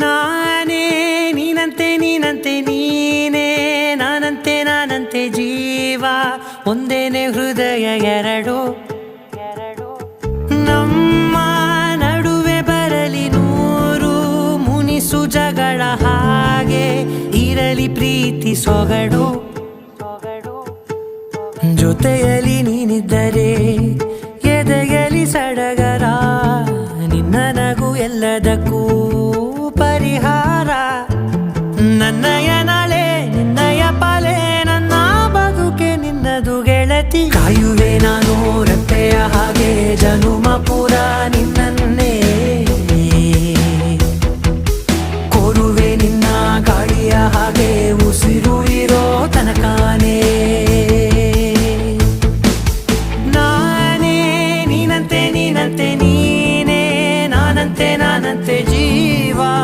ನಾನೇ ನೀನಂತೆ ನೀನಂತೆ ನೀನೇ ನಾನಂತೆ ನಾನಂತೆ ಜೀವ ಒಂದೇನೆ ಹೃದಯ ಎರಡು ನಮ್ಮ ನಡುವೆ ಬರಲಿ ನೂರು ಮುನಿಸು ಜಗಳ ಹಾಗೆ ಇರಲಿ ಪ್ರೀತಿ ಸೊಗಡು ಜೊತೆಯಲ್ಲಿ ನೀನಿದ್ದರೆ ಎದೆಯಲಿ ಸಡಗರ ನಿನ್ನ ನಗು ಎಲ್ಲದಕ್ಕೂ